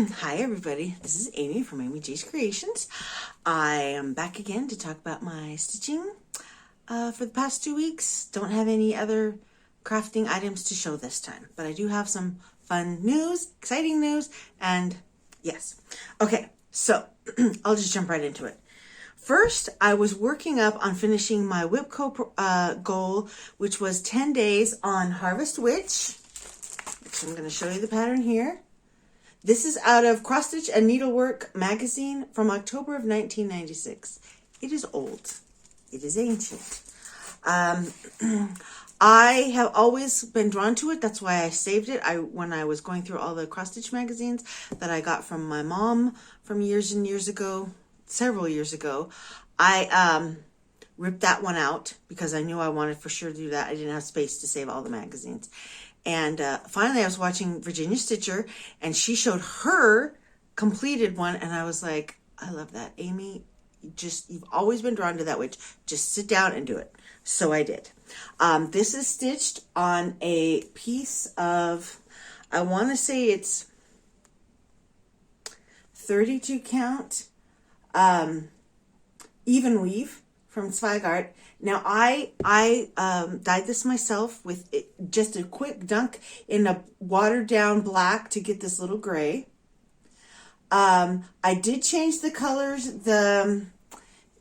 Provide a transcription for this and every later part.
Hi everybody, this is Amy from Amy J's Creations. I am back again to talk about my stitching for the past 2 weeks. Don't have any other crafting items to show this time, but I do have some fun news, exciting news, and yes. Okay, so I'll just jump right into it. First, I was working up on finishing my WIPCO goal, which was 10 days on Harvest Witch, which I'm going to show you the pattern here. This is out of Cross Stitch and Needlework magazine from October of 1996. It is old. It is ancient. I have always been drawn to it. That's why I saved it. When I was going through all the Cross Stitch magazines that I got from my mom from years and years ago, several years ago, I ripped that one out because I knew I wanted for sure to do that. I didn't have space to save all the magazines. And finally I was watching Virginia Stitcher and she showed her completed one and I was like, I love that. Amy, you've always been drawn to that witch. Just sit down and do it. So I did. This is stitched on a piece of, I want to say it's 32 count even weave from Zweigart. Now I dyed this myself with just a quick dunk in a watered down black to get this little gray. I did change the colors. The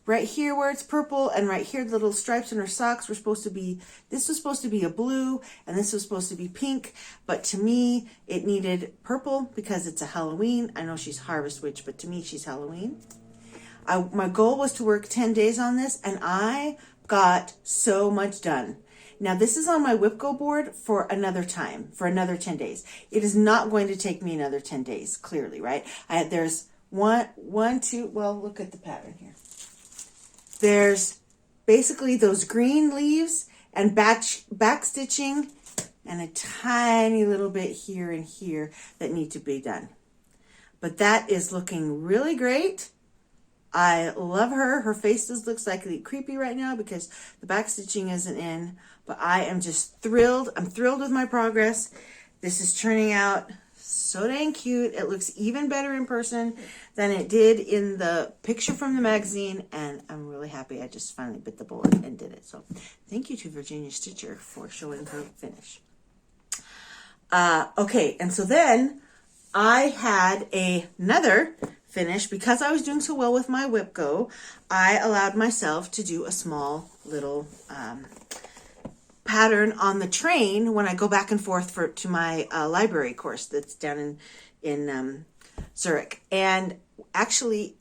right here where it's purple and right here the little stripes in her socks were supposed to be, this was supposed to be a blue and this was supposed to be pink, but to me it needed purple because it's a Halloween. I know she's Harvest Witch, but to me she's Halloween. My goal was to work 10 days on this and I got so much done. Now this is on my WIPCO board for another time, for another 10 days. It is not going to take me another 10 days, clearly, right? There's two, well, look at the pattern here. There's basically those green leaves and back stitching and a tiny little bit here and here that need to be done. But that is looking really great. I love her. Her face looks like creepy right now because the back stitching isn't in, but I am just thrilled. I'm thrilled with my progress. This is turning out so dang cute. It looks even better in person than it did in the picture from the magazine, and I'm really happy I just finally bit the bullet and did it. So thank you to Virginia Stitcher for showing her finish. Okay, and so then I had another finish. Because I was doing so well with my WIPCO, I allowed myself to do a small little pattern on the train when I go back and forth to my library course that's down in Zurich. And actually,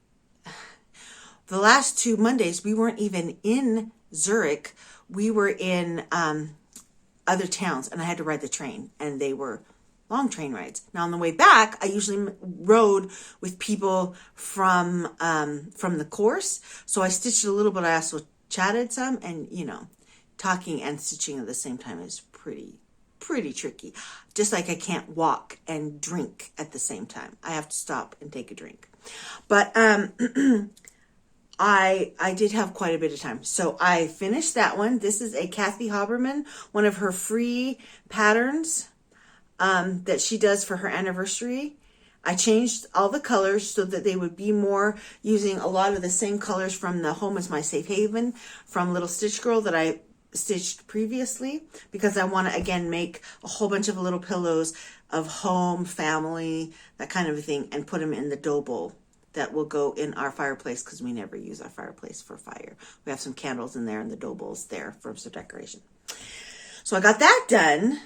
the last 2 Mondays, we weren't even in Zurich. We were in other towns, and I had to ride the train, and they were long train rides. Now on the way back, I usually rode with people from the course. So I stitched a little bit. I also chatted some, and you know, talking and stitching at the same time is pretty tricky. Just like I can't walk and drink at the same time. I have to stop and take a drink. But I did have quite a bit of time. So I finished that one. This is a Kathy Haberman, one of her free patterns that she does for her anniversary. I changed all the colors so that they would be more using a lot of the same colors from the Home is My Safe Haven from Little Stitch Girl that I stitched previously, because I want to again make a whole bunch of little pillows of home, family, that kind of a thing, and put them in the dough bowl that will go in our fireplace because we never use our fireplace for fire. We have some candles in there and the dough bowl's there for some decoration. So I got that done,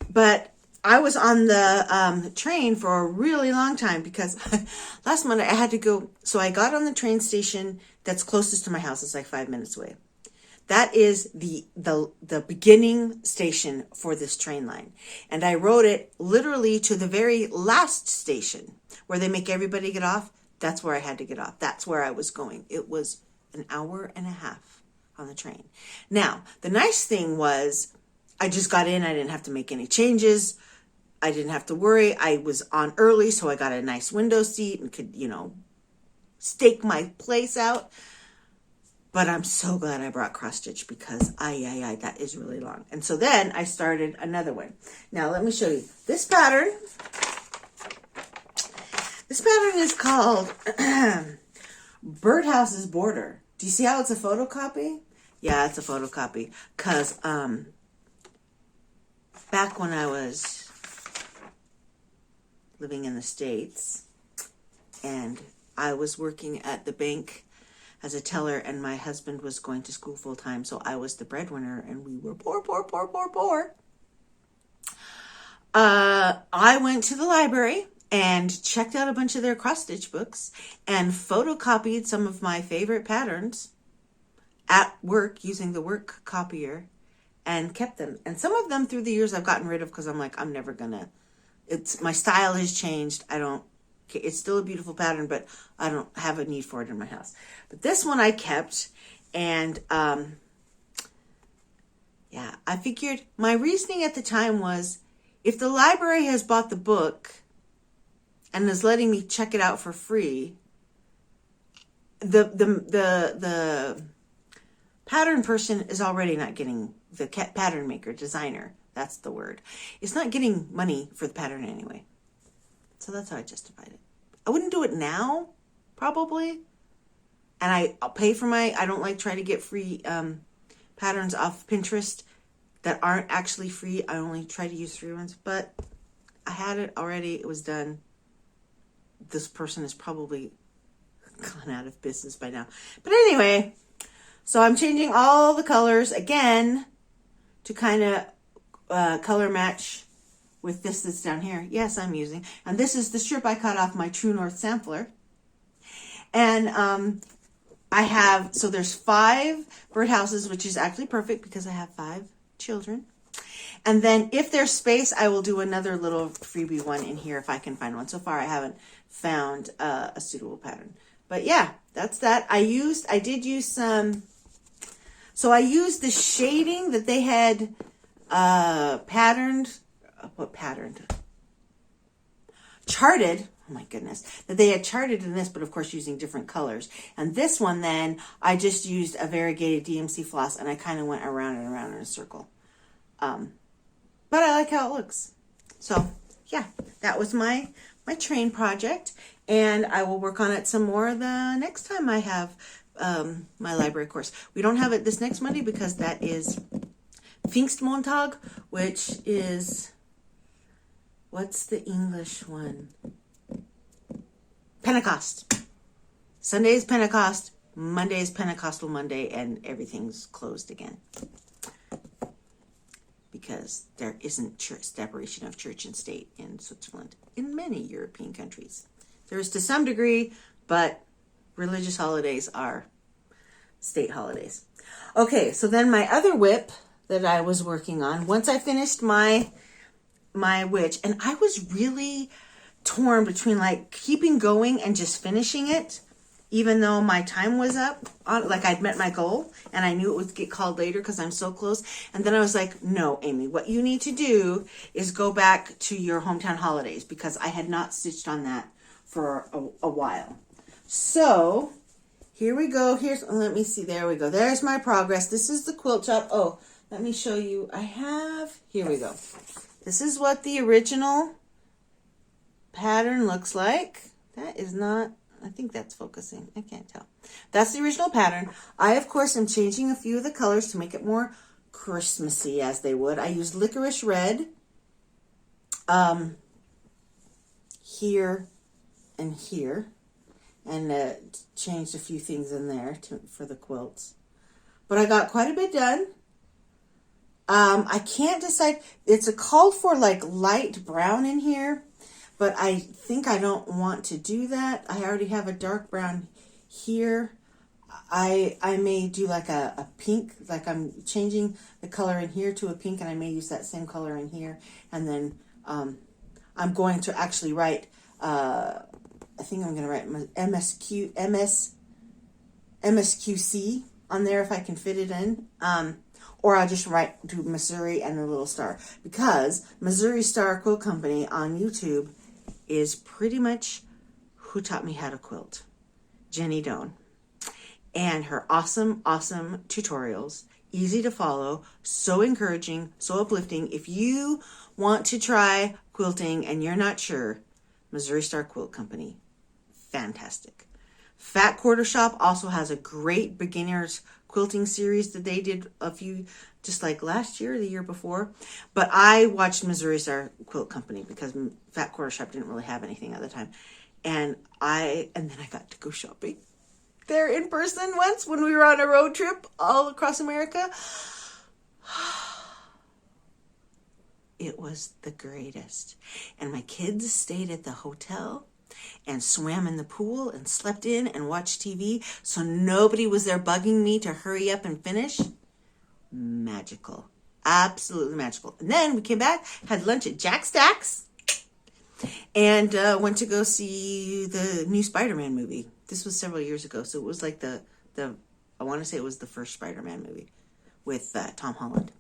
but I was on the train for a really long time because last Monday I had to go. So I got on the train station that's closest to my house. It's like 5 minutes away. That is the beginning station for this train line. And I rode it literally to the very last station where they make everybody get off. That's where I had to get off. That's where I was going. It was an hour and a half on the train. Now, the nice thing was I just got in. I didn't have to make any changes. I didn't have to worry. I was on early, so I got a nice window seat and could, you know, stake my place out. But I'm so glad I brought cross stitch because that is really long. And so then I started another one. Now let me show you this pattern. This pattern is called Birdhouse's Border. Do you see how it's a photocopy? Yeah, it's a photocopy. Because back when I was living in the States and I was working at the bank as a teller and my husband was going to school full time, so I was the breadwinner and we were poor, poor, poor, poor, poor. I went to the library and checked out a bunch of their cross-stitch books and photocopied some of my favorite patterns at work using the work copier and kept them. And some of them through the years I've gotten rid of because I'm like, I'm never gonna, my style has changed. It's still a beautiful pattern, but I don't have a need for it in my house. But this one I kept, and yeah, I figured my reasoning at the time was, if the library has bought the book and is letting me check it out for free, the pattern person is already not getting, the pattern maker, designer, that's the word, it's not getting money for the pattern anyway. So that's how I justified it. I wouldn't do it now, probably. And I'll pay for I don't like try to get free patterns off Pinterest that aren't actually free. I only try to use free ones. But I had it already. It was done. This person is probably gone out of business by now. But anyway, so I'm changing all the colors again to kind of color match with this that's down here. Yes, I'm using. And this is the strip I cut off my True North sampler. And I have, so there's 5 birdhouses, which is actually perfect because I have 5 children. And then if there's space, I will do another little freebie one in here if I can find one. So far, I haven't found a suitable pattern. But yeah, that's that. I did use some, so I used the shading that they had charted, oh my goodness, that they had charted in this, but of course using different colors. And this one then, I just used a variegated DMC floss and I kind of went around and around in a circle. But I like how it looks. So yeah, that was my train project, and I will work on it some more the next time I have my library course. We don't have it this next Monday because that is Pfingstmontag, which is, what's the English one? Pentecost. Sunday is Pentecost, Monday is Pentecostal Monday, and everything's closed again. Because there isn't separation of church and state in Switzerland, in many European countries. There is to some degree, but religious holidays are state holidays. Okay, so then my other whip that I was working on, once I finished my witch, and I was really torn between like keeping going and just finishing it, even though my time was up, like I'd met my goal and I knew it would get called later because I'm so close. And then I was like, no, Amy, what you need to do is go back to your hometown holidays, because I had not stitched on that for a while. So here we go. Let me see. There we go. There's my progress. This is the quilt shop. Oh, let me show you. Here we go. This is what the original pattern looks like. That is not, I think that's focusing. I can't tell. That's the original pattern. I, of course, am changing a few of the colors to make it more Christmassy, as they would. I used licorice red here and here, and changed a few things in there for the quilts. But I got quite a bit done. I can't decide. It's called for like light brown in here, but I think I don't want to do that. I already have a dark brown here. I may do like a pink, like I'm changing the color in here to a pink, and I may use that same color in here. And then I'm going to actually write, I think I'm going to write MSQC on there if I can fit it in. Or I'll just do Missouri and a little star, because Missouri Star Quilt Company on YouTube is pretty much who taught me how to quilt. Jenny Doan. And her awesome, awesome tutorials, easy to follow, so encouraging, so uplifting. If you want to try quilting and you're not sure, Missouri Star Quilt Company fantastic. Fat Quarter Shop also has a great beginners quilting series that they did just like last year or the year before. But I watched Missouri Star Quilt Company because Fat Quarter Shop didn't really have anything at the time. And then I got to go shopping there in person once when we were on a road trip all across America. It was the greatest. And my kids stayed at the hotel and swam in the pool and slept in and watched TV. So nobody was there bugging me to hurry up and finish. Magical. Absolutely magical. And then we came back, had lunch at Jack Stack's, and went to go see the new Spider-Man movie. This was several years ago. So it was like I want to say it was the first Spider-Man movie with Tom Holland.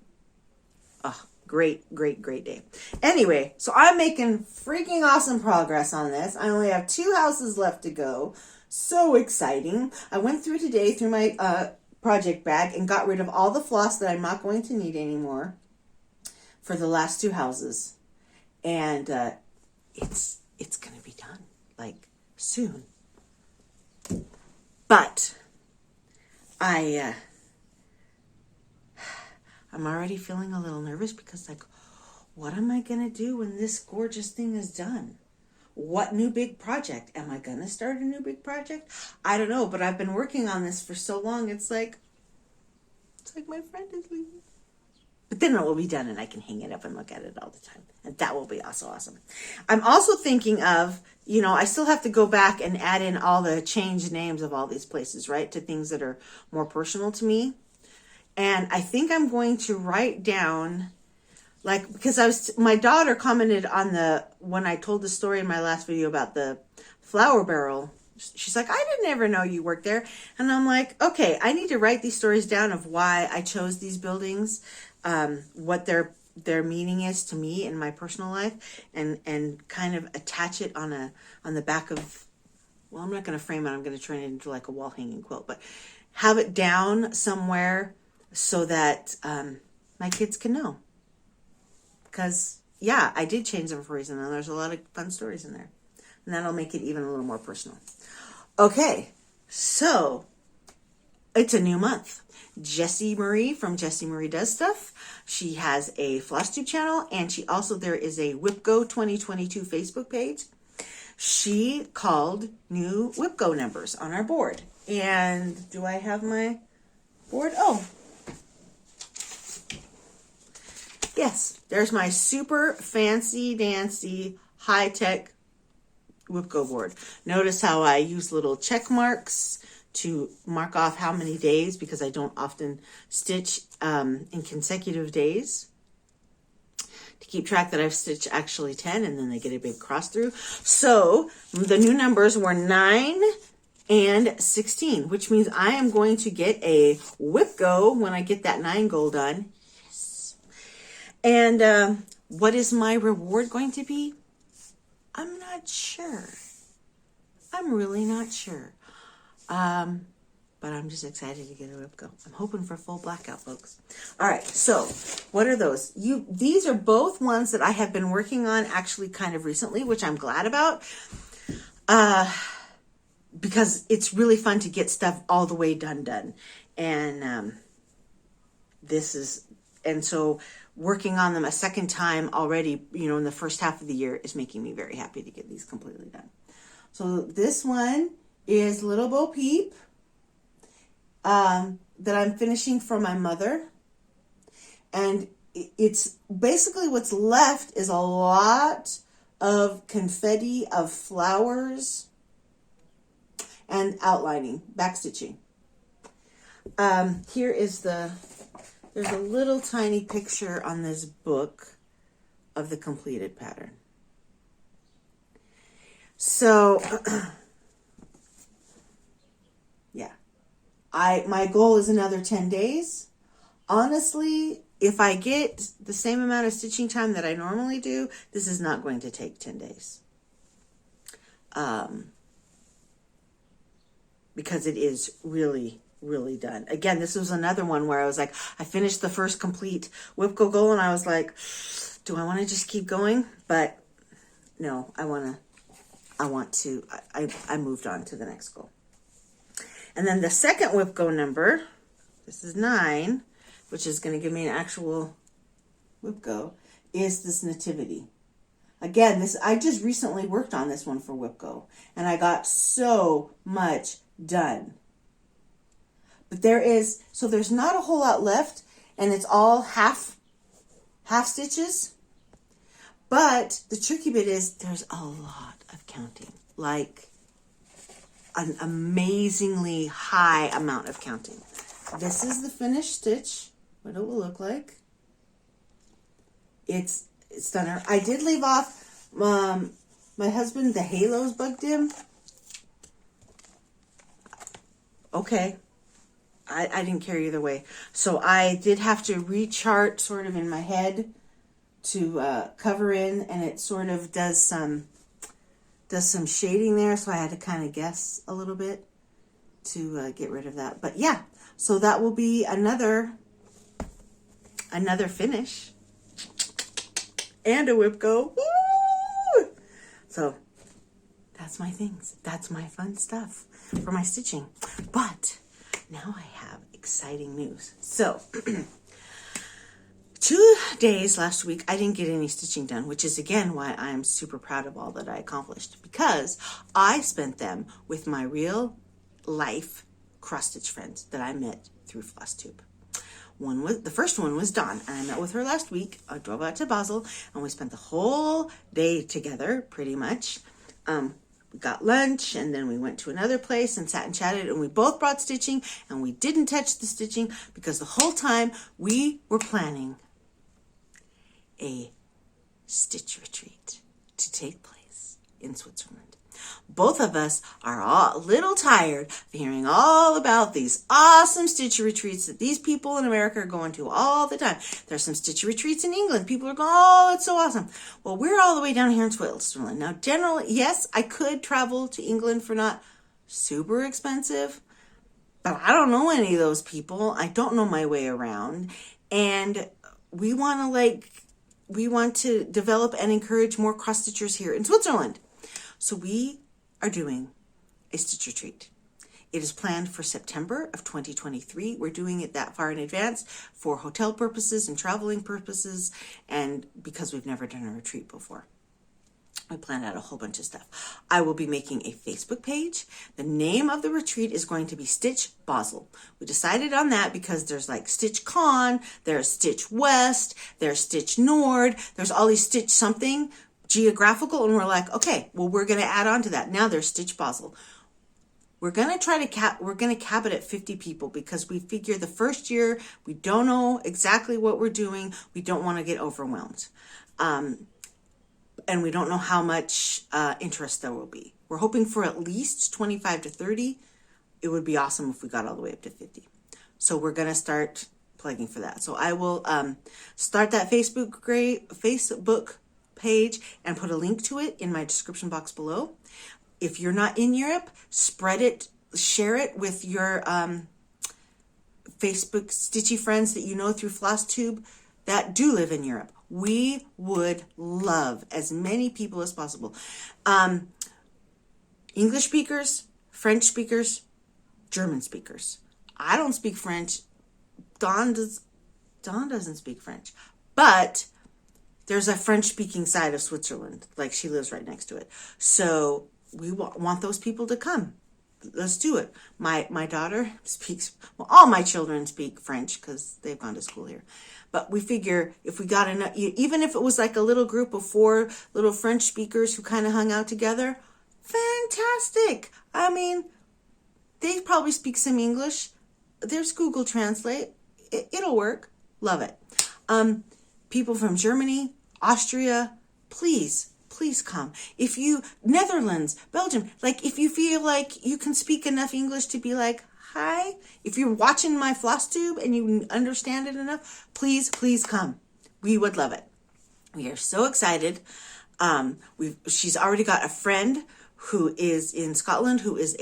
Oh, great day. Anyway, so I'm making freaking awesome progress on this. I only have 2 houses left to go. So exciting. I went through today through my project bag and got rid of all the floss that I'm not going to need anymore for the last 2 houses. And it's going to be done, like, soon. But I'm already feeling a little nervous because, like, what am I going to do when this gorgeous thing is done? What new big project? Am I going to start a new big project? I don't know, but I've been working on this for so long. It's like my friend is leaving. But then it will be done and I can hang it up and look at it all the time. And that will be also awesome. I'm also thinking of, I still have to go back and add in all the changed names of all these places, right? To things that are more personal to me. And I think I'm going to write down, like, because my daughter commented on when I told the story in my last video about the flour barrel. She's like, I didn't ever know you worked there. And I'm like, okay, I need to write these stories down of why I chose these buildings, what their meaning is to me in my personal life, and kind of attach it on the back of, well, I'm not going to frame it. I'm going to turn it into like a wall hanging quilt, but have it down somewhere so that my kids can know. Because, yeah, I did change them for a reason, and there's a lot of fun stories in there. And that'll make it even a little more personal. Okay, so it's a new month. Jessie Marie from Jessie Marie Does Stuff. She has a Flosstube channel, and there is a WhipGo 2022 Facebook page. She called new WhipGo numbers on our board. And do I have my board? Oh, yes, there's my super fancy dancy high-tech WhipGo board. Notice how I use little check marks to mark off how many days, because I don't often stitch in consecutive days, to keep track that I've stitched actually 10, and then they get a big cross through. So the new numbers were 9 and 16, which means I am going to get a WhipGo when I get that 9 goal done. Yes. And what is my reward going to be? I'm not sure. I'm really not sure. But I'm just excited to get a WhipGo. I'm hoping for full blackout, folks. All right, so what are those? These are both ones that I have been working on actually kind of recently, which I'm glad about. Because it's really fun to get stuff all the way done. And so working on them a second time already, in the first half of the year is making me very happy to get these completely done. So this one is Little Bo Peep that I'm finishing for my mother. And it's basically what's left is a lot of confetti of flowers and outlining, backstitching. There's a little tiny picture on this book of the completed pattern. So, yeah, my goal is another 10 days. Honestly, if I get the same amount of stitching time that I normally do, this is not going to take 10 days. Because it is really, really done. Again, this was another one where I was like, I finished the first complete WhipGo goal and I was like, do I want to just keep going? But no, I want I moved on to the next goal. And then the second whip go number, this is 9, which is going to give me an actual whip go, is this nativity. Again, I just recently worked on this one for whip go, and I got so much done. But there's not a whole lot left, and it's all half stitches. But the tricky bit is there's a lot of counting, like an amazingly high amount of counting. This is the finished stitch, what it will look like. It's stunner. I did leave off, my husband, the halos bugged him. Okay. I didn't care either way. So I did have to rechart sort of in my head to cover in, and it sort of does some shading there, so I had to kind of guess a little bit to get rid of that. But yeah, so that will be another finish and a whip go. Woo! So that's my things. That's my fun stuff for my stitching. But now I have exciting news. So 2 days last week, I didn't get any stitching done, which is again why I'm super proud of all that I accomplished, because I spent them with my real life cross stitch friends that I met through Flosstube. The first one was Dawn, and I met with her last week. I drove out to BASEL, and we spent the whole day together, pretty much. We got lunch, and then we went to another place and sat and chatted, and we both brought stitching, and we didn't touch the stitching because the whole time we were planning a stitch retreat to take place in Switzerland. Both of us are a little tired of hearing all about these awesome stitch retreats that these people in America are going to all the time. There's some stitch retreats in England. People are going, oh, it's so awesome. Well, we're all the way down here in Switzerland. Now, generally, yes, I could travel to England for not super expensive, but I don't know any of those people. I don't know my way around. And we want to develop and encourage more cross stitchers here in Switzerland. So we are doing a stitch retreat. It is planned for September of 2023. We're doing it that far in advance for hotel purposes and traveling purposes, and because we've never done a retreat before. I planned out a whole bunch of stuff. I will be making a Facebook page. The name of the retreat is going to be Stitch BASEL. We decided on that because there's like Stitch Con, there's Stitch West, there's Stitch Nord, there's all these Stitch something geographical, and we're like, okay, well, we're going to add on to that. Now there's Stitch BASEL. We're going to cap it at 50 people because we figure the first year we don't know exactly what we're doing. We don't want to get overwhelmed. And we don't know how much interest there will be. We're hoping for at least 25 to 30. It would be awesome if we got all the way up to 50. So we're going to start plugging for that. So I will start that Facebook page and put a link to it in my description box below. If you're not in Europe, spread it, share it with your Facebook stitchy friends that you know through Flosstube that do live in Europe. We would love as many people as possible. English speakers, French speakers, German speakers. I don't speak French. Dawn doesn't speak French. But there's a French-speaking side of Switzerland. Like, she lives right next to it. So we want those people to come. Let's do it. My daughter speaks, well, all my children speak French because they've gone to school here. But we figure if we got enough, even if it was like a little group of 4 little French speakers who kind of hung out together, fantastic. I mean, they probably speak some English. There's Google Translate. It'll work. Love it. People from Germany, Austria, please come. If you, Netherlands, Belgium, like if you feel like you can speak enough English to be like, hi, if you're watching my Flosstube and you understand it enough, please come. We would love it. We are so excited. She's already got a friend who is in Scotland who is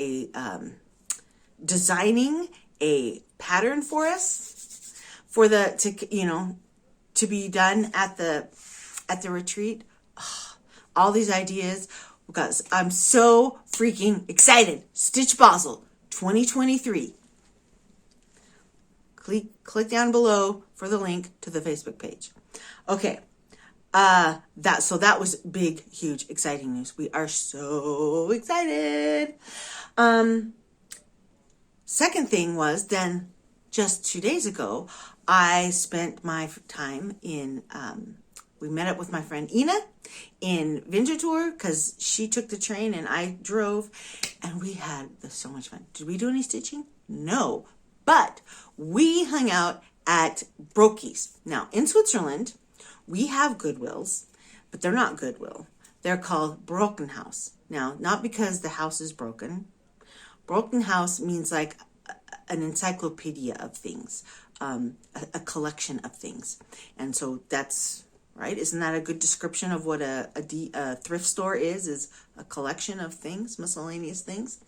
designing a pattern for us to be done at the retreat. All these ideas. because I'm so freaking excited. Stitch Basel 2023. Click down below for the link to the Facebook page. Okay. That was big, huge, exciting news. We are so excited. Second thing was then just 2 days ago, I spent my time in, we met up with my friend Ina in Winterthur because she took the train and I drove, and we had so much fun. Did we do any stitching? No, but we hung out at Brokey's. Now, in Switzerland, we have Goodwills, but they're not Goodwill. They're called Brokenhaus. Now, not because the house is broken. Brokenhaus means like an encyclopedia of things, a collection of things. And so that's, right? Isn't that a good description of what a thrift store is a collection of things, miscellaneous things?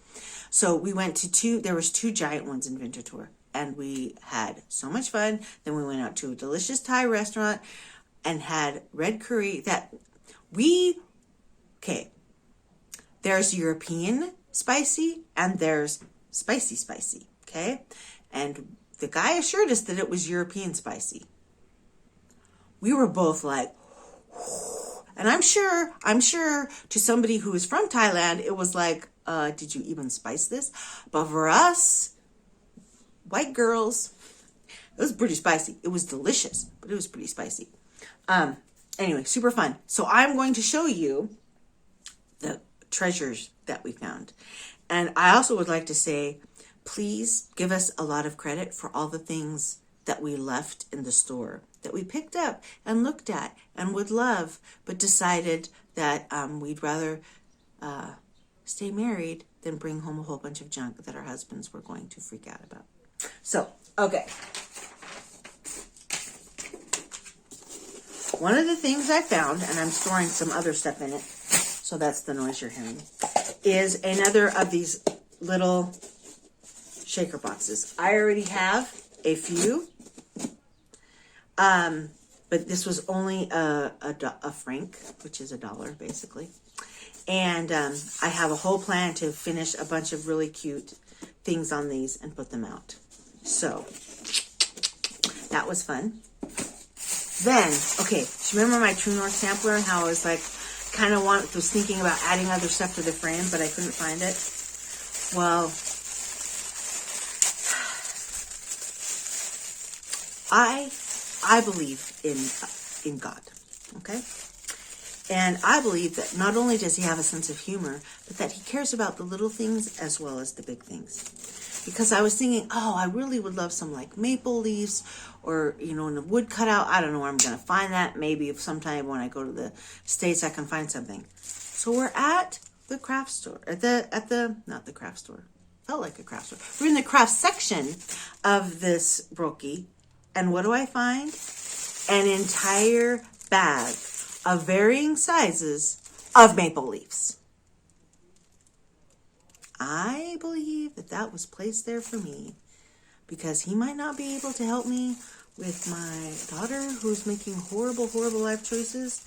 So we went to there was 2 giant ones in Winterthur, and we had so much fun. Then we went out to a delicious Thai restaurant and had red curry that there's European spicy and there's spicy, okay? And the guy assured us that it was European spicy. We were both like, and I'm sure to somebody who is from Thailand, it was like, did you even spice this? But for us, white girls, it was pretty spicy. It was delicious, but it was pretty spicy. Anyway, super fun. So I'm going to show you the treasures that we found. And I also would like to say, please give us a lot of credit for all the things that we left in the store, that we picked up and looked at and would love, but decided that we'd rather stay married than bring home a whole bunch of junk that our husbands were going to freak out about. So, okay. One of the things I found, and I'm storing some other stuff in it, so that's the noise you're hearing, is another of these little shaker boxes. I already have a few, but this was only a franc, which is $1 basically. And I have a whole plan to finish a bunch of really cute things on these and put them out. So that was fun. Then, okay, so remember my True North sampler and how I was like, was thinking about adding other stuff to the frame, but I couldn't find it? Well, I believe in God, okay? And I believe that not only does he have a sense of humor, but that he cares about the little things as well as the big things. Because I was thinking, I really would love some like maple leaves or, in a wood cutout. I don't know where I'm going to find that. Maybe if sometime when I go to the States, I can find something. So we're at the craft store, not the craft store. Felt like a craft store. We're in the craft section of this Brokey. And what do I find? An entire bag of varying sizes of maple leaves. I believe that was placed there for me because he might not be able to help me with my daughter who's making horrible life choices,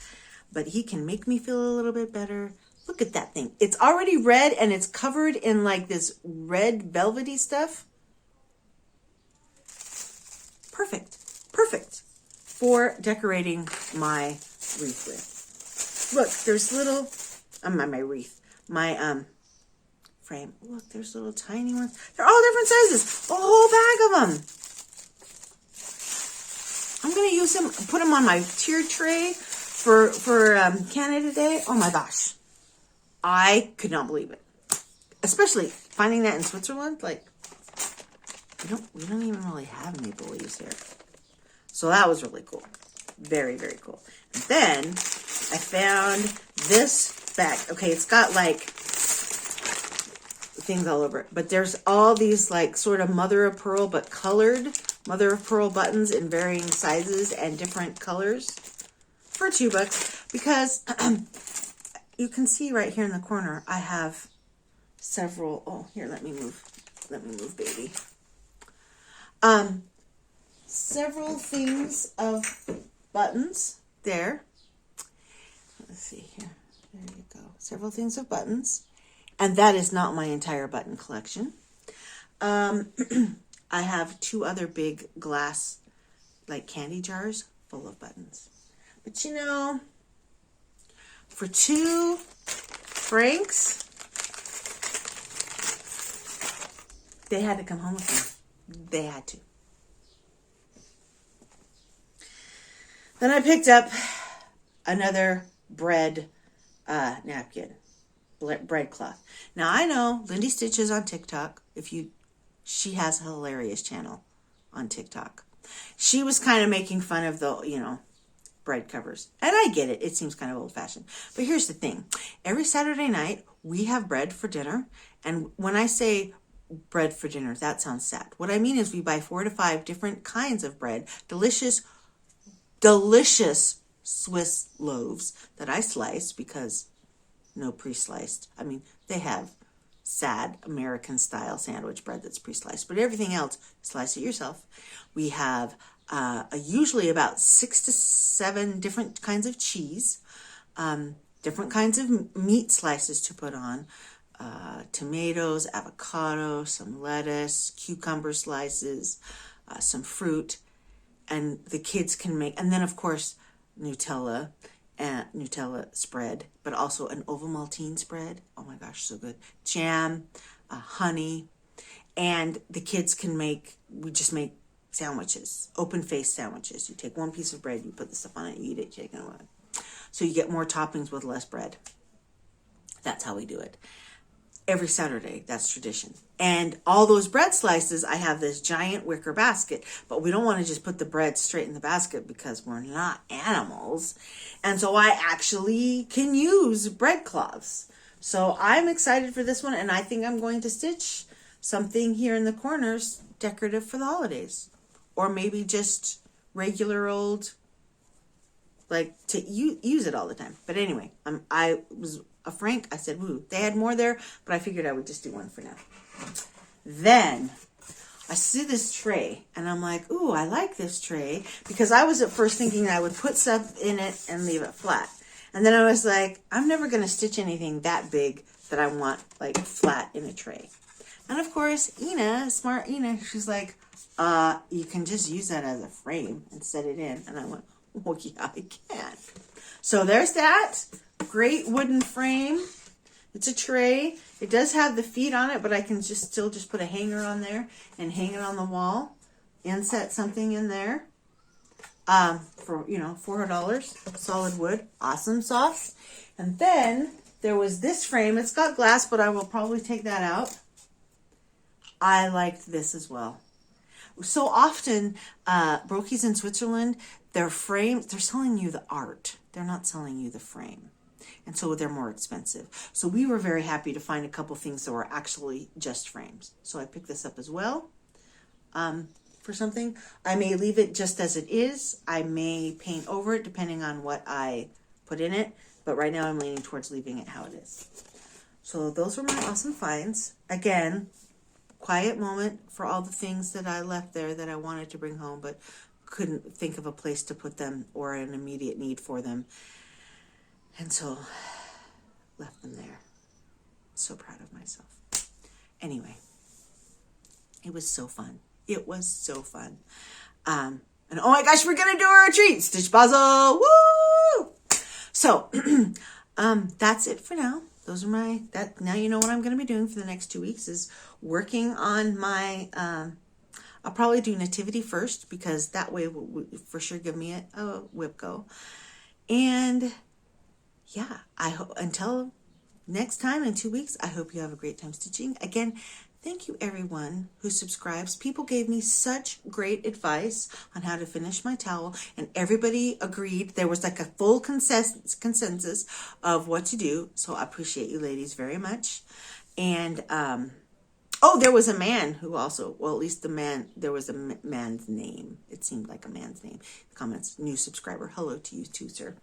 but he can make me feel a little bit better. Look at that thing. It's already red and it's covered in like this red velvety stuff. Perfect for decorating my wreath with. Look, there's little, my wreath, my frame. Look, there's little tiny ones. They're all different sizes. A whole bag of them. I'm going to use them, put them on my tier tray for Canada Day. Oh my gosh. I could not believe it. Especially finding that in Switzerland. Like, we don't even really have maple leaves here. So that was really cool. Very, very cool. And then I found this bag. Okay, it's got like things all over it. But there's all these like sort of mother of pearl, but colored mother of pearl buttons in varying sizes and different colors for $2. Because you can see right here in the corner, I have several. Oh, here, let me move, baby. Several things of buttons there. Let's see here. There you go. Several things of buttons. And that is not my entire button collection. I have 2 other big glass, like candy jars full of buttons. But you know, for 2 francs, they had to come home with me. They had to. Then I picked up another bread napkin, bread cloth. Now I know Lindy Stitches on TikTok. She has a hilarious channel on TikTok. She was kind of making fun of the, bread covers. And I get it. It seems kind of old-fashioned. But here's the thing. Every Saturday night, we have bread for dinner. And when I say bread for dinner, that sounds sad. What I mean is we buy 4 to 5 different kinds of bread. Delicious Swiss loaves that I slice because no pre-sliced. I mean, they have sad American-style sandwich bread that's pre-sliced. But everything else, slice it yourself. We have usually about 6 to 7 different kinds of cheese, different kinds of meat slices to put on, tomatoes, avocado, some lettuce, cucumber slices, some fruit, and the kids can make, and then of course Nutella spread, but also an Ovomaltine spread. Oh my gosh, so good. Jam, honey, and the kids can we just make sandwiches, open-faced sandwiches. You take 1 piece of bread, you put the stuff on it, you eat it, chicken and away. So you get more toppings with less bread. That's how we do it. Every Saturday, that's tradition. And all those bread slices, I have this giant wicker basket, but we don't want to just put the bread straight in the basket because we're not animals. And so I actually can use bread cloths. So I'm excited for this one, and I think I'm going to stitch something here in the corners decorative for the holidays. Or maybe just regular old, like to use it all the time. But anyway, I was a franc. I said, woo. They had more there, but I figured I would just do one for now. Then I see this tray, and I'm like, ooh, I like this tray. Because I was at first thinking I would put stuff in it and leave it flat. And then I was like, I'm never going to stitch anything that big that I want, like, flat in a tray. And of course, smart Ina, she's like, you can just use that as a frame and set it in. And I went, well, yeah, I can. So there's that. Great wooden frame. It's a tray. It does have the feet on it, but I can still put a hanger on there and hang it on the wall and set something in there. For, $400, solid wood, awesome sauce. And then there was this frame. It's got glass, but I will probably take that out. I liked this as well. So often, Brocchies in Switzerland, they're selling you the art. They're not selling you the frame. And so they're more expensive. So we were very happy to find a couple things that were actually just frames. So I picked this up as well for something. I may leave it just as it is. I may paint over it depending on what I put in it. But right now I'm leaning towards leaving it how it is. So those were my awesome finds. Again, quiet moment for all the things that I left there that I wanted to bring home, but couldn't think of a place to put them or an immediate need for them. And so left them there. So proud of myself. Anyway, it was so fun. It was so fun. And oh my gosh, we're going to do our retreat. Stitch BASEL. Woo! So, that's it for now. Those are now you know what I'm going to be doing for the next 2 weeks is working on my, I'll probably do nativity first because that way will for sure give me a whip go. And yeah, I hope until next time in 2 weeks, I hope you have a great time stitching. Again, thank you everyone who subscribes. People gave me such great advice on how to finish my towel, and everybody agreed. There was like a full consensus of what to do. So I appreciate you ladies very much. And oh, there was a man who also, well, at least there was a man's name. It seemed like a man's name. Comments, new subscriber. Hello to you too, sir.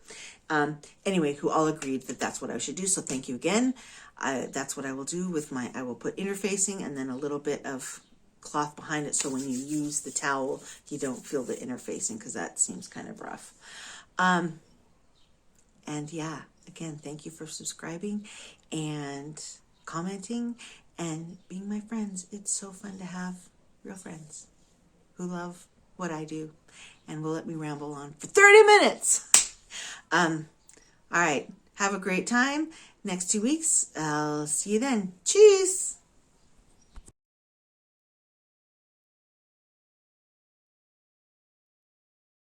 Anyway, who all agreed that that's what I should do. So thank you again. That's what I will do with I will put interfacing and then a little bit of cloth behind it. So when you use the towel, you don't feel the interfacing because that seems kind of rough. And yeah, Again, thank you for subscribing and commenting and being my friends. It's so fun to have real friends who love what I do and will let me ramble on for 30 minutes. All right. Have a great time. Next 2 weeks. I'll see you then. Cheers.